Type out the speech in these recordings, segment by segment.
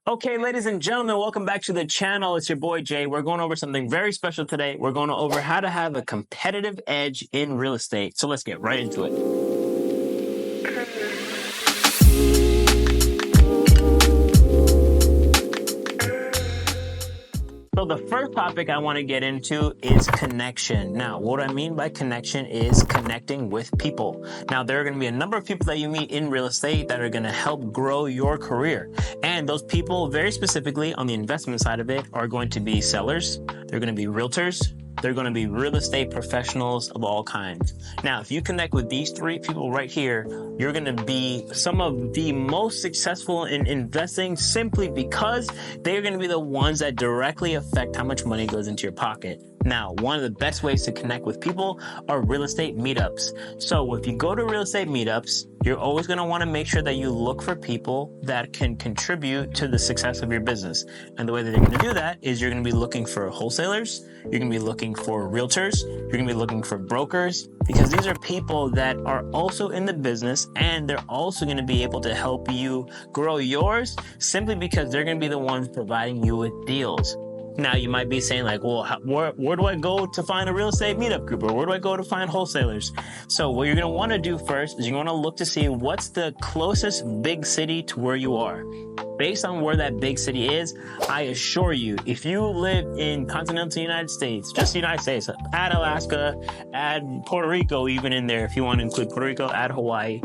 Okay, ladies and gentlemen, welcome back to the channel. It's your boy Jay. We're going over something very special today. We're going over how to have a competitive edge in real estate. So let's get right into it. So the first topic I want to get into is connection. Now, what I mean by connection is connecting with people. Now, there are going to be a number of people that you meet in real estate that are going to help grow your career. And those people, very specifically on the investment side of it, are going to be sellers. They're going to be realtors. They're going to be real estate professionals of all kinds. Now, if you connect with these three people right here, you're going to be some of the most successful in investing simply because they're going to be the ones that directly affect how much money goes into your pocket. Now, one of the best ways to connect with people are real estate meetups. So if you go to real estate meetups, you're always going to want to make sure that you look for people that can contribute to the success of your business. And the way that you're going to do that is you're going to be looking for wholesalers, you're going to be looking for realtors, you're going to be looking for brokers, because these are people that are also in the business and they're also going to be able to help you grow yours simply because they're going to be the ones providing you with deals. Now, you might be saying like, well, where do I go to find a real estate meetup group, or where do I go to find wholesalers? So what you're going to want to do first is you're going to look to see what's the closest big city to where you are. Based on where that big city is, I assure you, if you live in continental United States, just the United States, add Alaska, add Puerto Rico even in there, if you want to include Puerto Rico, add Hawaii,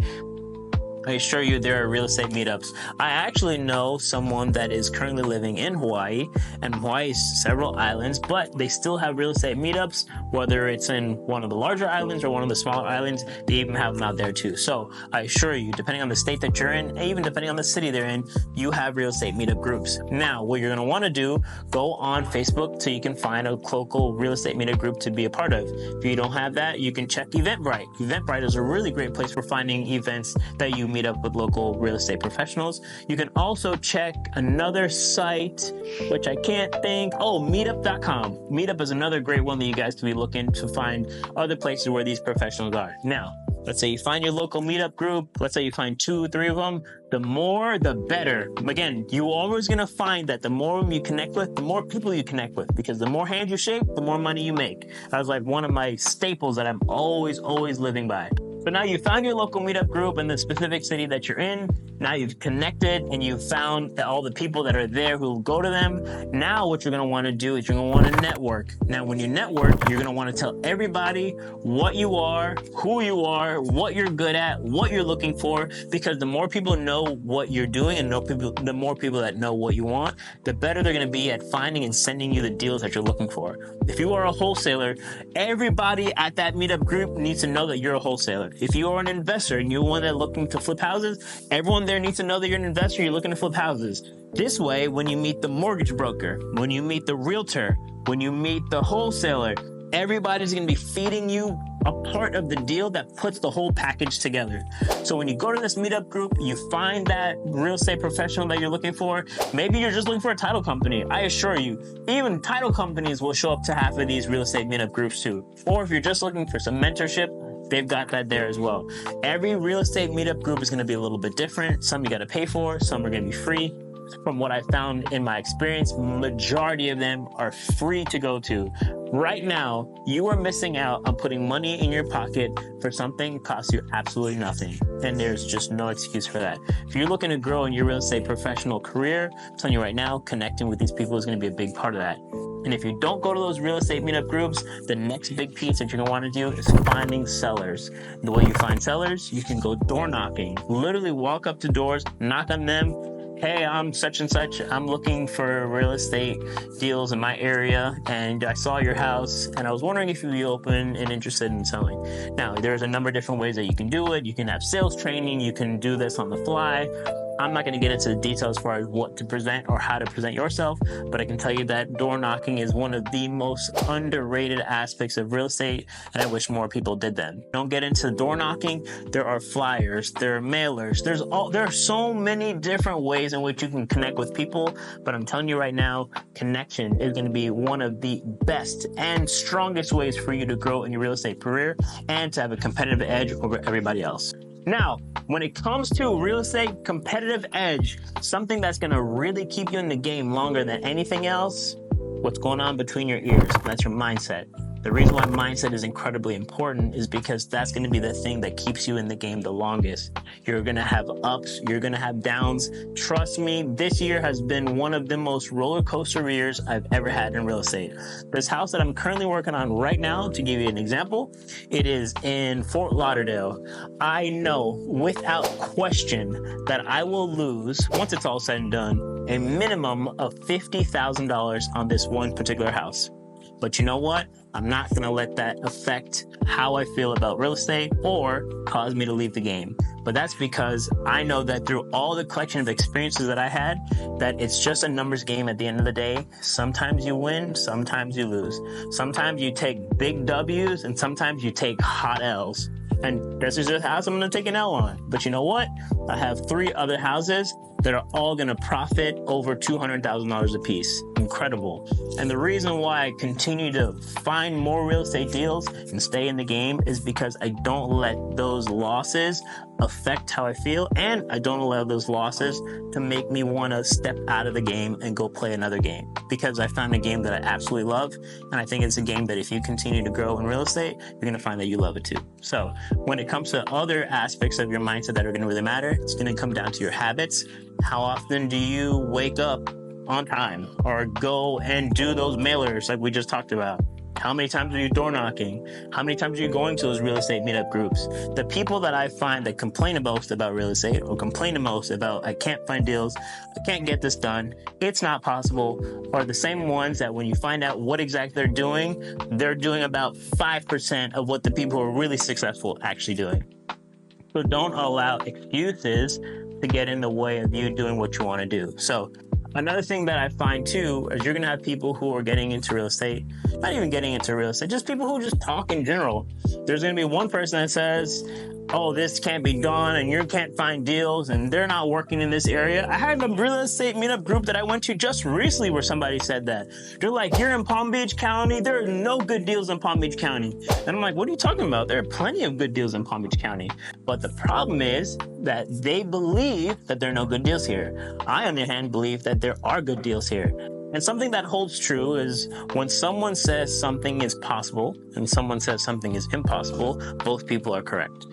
I assure you there are real estate meetups. I actually know someone that is currently living in Hawaii, and Hawaii is several islands, but they still have real estate meetups, whether it's in one of the larger islands or one of the smaller islands, they even have them out there too. So I assure you, depending on the state that you're in, and even depending on the city they're in, you have real estate meetup groups. Now, what you're gonna wanna do, go on Facebook so you can find a local real estate meetup group to be a part of. If you don't have that, you can check Eventbrite. Eventbrite is a really great place for finding events that you meet up with local real estate professionals. You can also check another site, which I can't think. Oh, meetup.com. Meetup is another great one that you guys can be looking to find other places where these professionals are. Now, let's say you find your local meetup group. Let's say you find 2 or 3 of them. The more, the better. Again, you're always going to find that the more you connect with, the more people you connect with, because the more hands you shake, the more money you make. That's like one of my staples that I'm always living by. So now you found your local meetup group in the specific city that you're in. Now you've connected and you've found all the people that are there who will go to them. Now what you're going to want to do is you're going to want to network. Now when you network, you're going to want to tell everybody what you are, who you are, what you're good at, what you're looking for, because the more people know what you're doing and the more people that know what you want, the better they're going to be at finding and sending you the deals that you're looking for. If you are a wholesaler, everybody at that meetup group needs to know that you're a wholesaler. If you are an investor and you're one that's looking to flip houses, everyone there needs to know that you're an investor, you're looking to flip houses. This way, when you meet the mortgage broker, when you meet the realtor, when you meet the wholesaler, everybody's going to be feeding you a part of the deal that puts the whole package together. So when you go to this meetup group, you find that real estate professional that you're looking for. Maybe you're just looking for a title company. I assure you, even title companies will show up to half of these real estate meetup groups too. Or if you're just looking for some mentorship, they've got that there as well. Every real estate meetup group is going to be a little bit different. Some you got to pay for, some are going to be free. From what I found in my experience, majority of them are free to go to. Right now, you are missing out on putting money in your pocket for something that costs you absolutely nothing. And there's just no excuse for that. If you're looking to grow in your real estate professional career, I'm telling you right now, connecting with these people is going to be a big part of that. And if you don't go to those real estate meetup groups, the next big piece that you're going to want to do is finding sellers. The way you find sellers, you can go door knocking. Literally walk up to doors, knock on them. Hey, I'm such and such. I'm looking for real estate deals in my area, and I saw your house, and I was wondering if you'd be open and interested in selling. Now, there's a number of different ways that you can do it. You can have sales training. You can do this on the fly. I'm not going to get into the details as far as what to present or how to present yourself, but I can tell you that door knocking is one of the most underrated aspects of real estate, and I wish more people did them. Don't get into door knocking. There are flyers, there are mailers, there are so many different ways in which you can connect with people, but I'm telling you right now, connection is going to be one of the best and strongest ways for you to grow in your real estate career and to have a competitive edge over everybody else. Now, when it comes to real estate competitive edge, something that's going to really keep you in the game longer than anything else, what's going on between your ears. That's your mindset. The reason why mindset is incredibly important is because that's going to be the thing that keeps you in the game the longest. You're going to have ups, you're going to have downs. Trust me, this year has been one of the most roller coaster years I've ever had in real estate. This house that I'm currently working on right now, to give you an example, it is in Fort Lauderdale. I know without question that I will lose, once it's all said and done, a minimum of $50,000 on this one particular house. But you know what? I'm not going to let that affect how I feel about real estate or cause me to leave the game. But that's because I know that through all the collection of experiences that I had, that it's just a numbers game at the end of the day. Sometimes you win, sometimes you lose. Sometimes you take big W's and sometimes you take hot L's. And this is the house I'm going to take an L on. But you know what? I have 3 other houses that are all going to profit over $200,000 a piece. Incredible. And the reason why I continue to find more real estate deals and stay in the game is because I don't let those losses affect how I feel, and I don't allow those losses to make me want to step out of the game and go play another game, because I found a game that I absolutely love, and I think it's a game that if you continue to grow in real estate, you're going to find that you love it too. So when it comes to other aspects of your mindset that are going to really matter, it's going to come down to your habits. How often do you wake up on time or go and do those mailers like we just talked about? How many times are you door knocking? How many times are you going to those real estate meetup groups? The people that I find that complain the most about real estate or complain the most about, I can't find deals, I can't get this done, it's not possible, are the same ones that when you find out what exactly they're doing about 5% of what the people who are really successful actually doing. So don't allow excuses to get in the way of you doing what you want to do. So another thing that I find too is you're going to have people who are getting into real estate, not even getting into real estate, just people who just talk in general. There's going to be one person that says, oh, this can't be done and you can't find deals and they're not working in this area. I had a real estate meetup group that I went to just recently where somebody said that. They're like, you're in Palm Beach County, there are no good deals in Palm Beach County. And I'm like, what are you talking about? There are plenty of good deals in Palm Beach County. But the problem is that they believe that there are no good deals here. I, on the other hand, believe that there are good deals here. And something that holds true is when someone says something is possible and someone says something is impossible, both people are correct.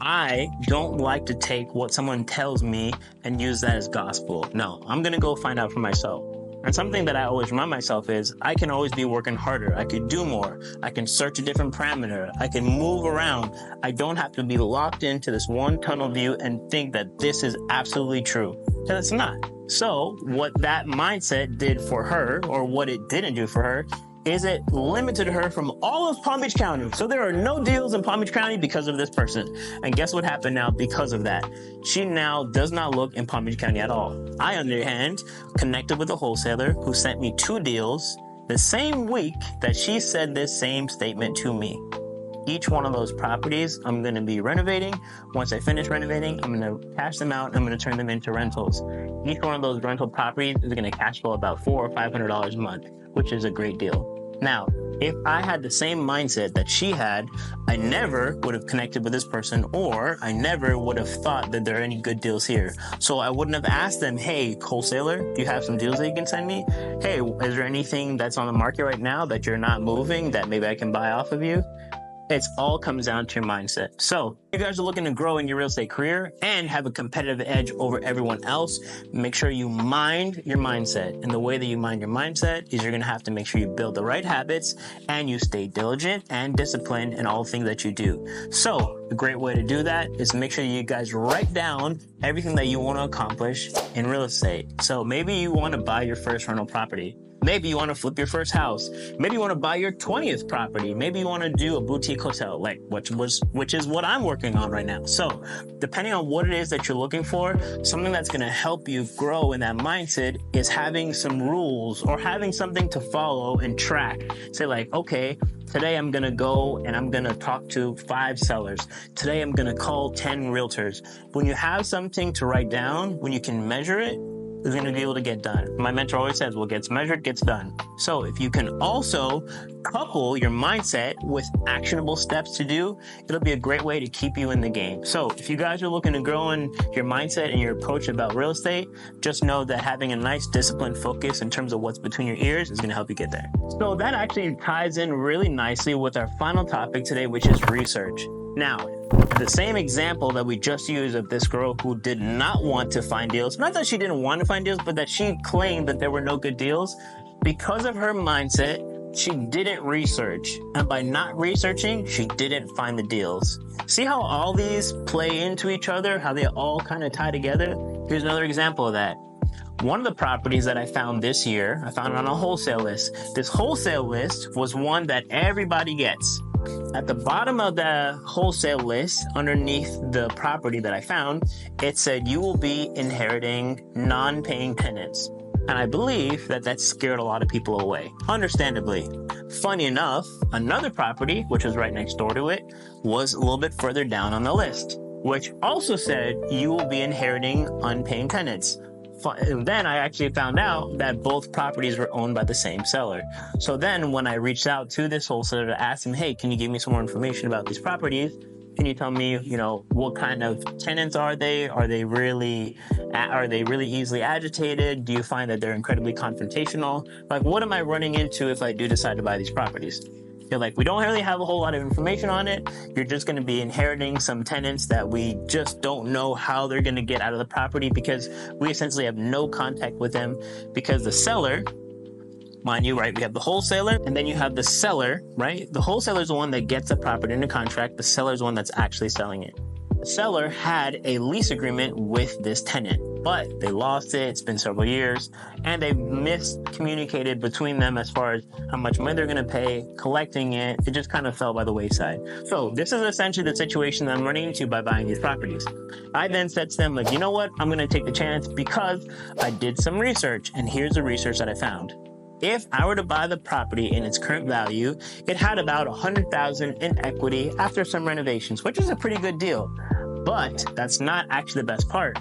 I don't like to take what someone tells me and use that as gospel. No, I'm going to go find out for myself. And something that I always remind myself is I can always be working harder. I could do more. I can search a different parameter. I can move around. I don't have to be locked into this one tunnel view and think that this is absolutely true. Because it's not. So what that mindset did for her, or what it didn't do for her, is it limited her from all of Palm Beach County. So there are no deals in Palm Beach County because of this person. And guess what happened now because of that? She now does not look in Palm Beach County at all. I, on the other hand, connected with a wholesaler who sent me 2 deals the same week that she said this same statement to me. Each one of those properties I'm going to be renovating. Once I finish renovating, I'm going to cash them out and I'm going to turn them into rentals. Each one of those rental properties is going to cash flow about $400 or $500 a month, which is a great deal. Now, if I had the same mindset that she had, I never would have connected with this person, or I never would have thought that there are any good deals here. So I wouldn't have asked them, hey, wholesaler, do you have some deals that you can send me? Hey, is there anything that's on the market right now that you're not moving that maybe I can buy off of you? It all comes down to your mindset. So if you guys are looking to grow in your real estate career and have a competitive edge over everyone else, make sure you mind your mindset. And the way that you mind your mindset is you're going to have to make sure you build the right habits and you stay diligent and disciplined in all things that you do. So a great way to do that is make sure you guys write down everything that you want to accomplish in real estate. So maybe you want to buy your first rental property. Maybe you want to flip your first house. Maybe you want to buy your 20th property. Maybe you want to do a boutique hotel, like which is what I'm working on right now. So depending on what it is that you're looking for, something that's going to help you grow in that mindset is having some rules or having something to follow and track. Say like, okay, today I'm going to go and I'm going to talk to 5 sellers. Today I'm going to call 10 realtors. When you have something to write down, when you can measure it, is going to be able to get done. My mentor always says, what gets measured gets done. So if you can also couple your mindset with actionable steps to do, it'll be a great way to keep you in the game. So if you guys are looking to grow in your mindset and your approach about real estate, just know that having a nice disciplined focus in terms of what's between your ears is going to help you get there. So that actually ties in really nicely with our final topic today, which is research. Now, the same example that we just used of this girl who did not want to find deals, not that she didn't want to find deals, but that she claimed that there were no good deals, because of her mindset, she didn't research. And by not researching, she didn't find the deals. See how all these play into each other, how they all kind of tie together? Here's another example of that. One of the properties that I found this year, I found it on a wholesale list. This wholesale list was one that everybody gets. At the bottom of the wholesale list, underneath the property that I found, it said you will be inheriting non-paying tenants. And I believe that scared a lot of people away, understandably. Funny enough, another property, which was right next door to it, was a little bit further down on the list, which also said you will be inheriting unpaying tenants. Then I actually found out that both properties were owned by the same seller. So then when I reached out to this wholesaler to ask him, hey, can you give me some more information about these properties? Can you tell me, what kind of tenants are they? Are they really easily agitated? Do you find that they're incredibly confrontational? Like, what am I running into if I do decide to buy these properties? You're like, we don't really have a whole lot of information on it. You're just going to be inheriting some tenants that we just don't know how they're going to get out of the property, because we essentially have no contact with them, because the seller, mind you, right, we have the wholesaler and then you have the seller, right? The wholesaler is the one that gets the property under contract. The seller is the one that's actually selling it. The seller had a lease agreement with this tenant, but they lost it. It's been several years, and they miscommunicated between them as far as how much money they're going to pay, collecting it. It just kind of fell by the wayside. So this is essentially the situation that I'm running into by buying these properties. I then said to them, like, you know what? I'm going to take the chance because I did some research, and here's the research that I found. If I were to buy the property in its current value, it had about $100,000 in equity after some renovations, which is a pretty good deal. But that's not actually the best part.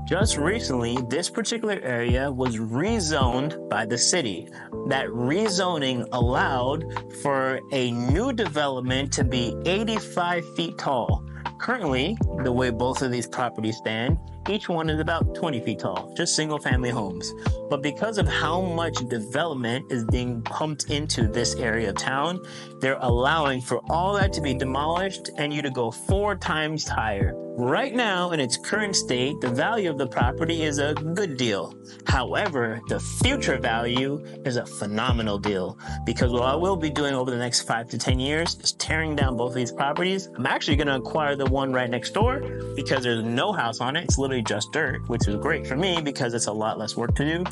Just recently, this particular area was rezoned by the city. That rezoning allowed for a new development to be 85 feet tall. Currently, the way both of these properties stand, each one is about 20 feet tall, just single family homes. But because of how much development is being pumped into this area of town, they're allowing for all that to be demolished and you to go 4 times higher. Right now, in its current state, the value of the property is a good deal. However, the future value is a phenomenal deal, because what I will be doing over the next 5 to 10 years is tearing down both of these properties. I'm actually going to acquire the one right next door because there's no house on it. It's literally just dirt, which is great for me because it's a lot less work to do.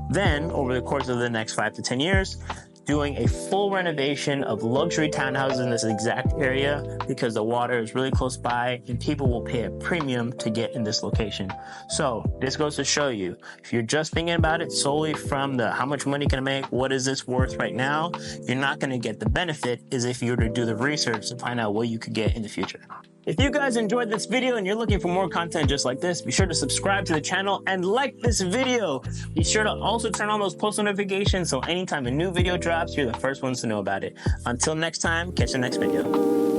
Then, over the course of the next 5 to 10 years, doing a full renovation of luxury townhouses in this exact area, because the water is really close by and people will pay a premium to get in this location. So this goes to show you, if you're just thinking about it solely from the how much money can I make, what is this worth right now, you're not going to get the benefit as if you were to do the research to find out what you could get in the future. If you guys enjoyed this video and you're looking for more content just like this, be sure to subscribe to the channel and like this video. Be sure to also turn on those post notifications so anytime a new video drops, you're the first ones to know about it. Until next time, catch the next video.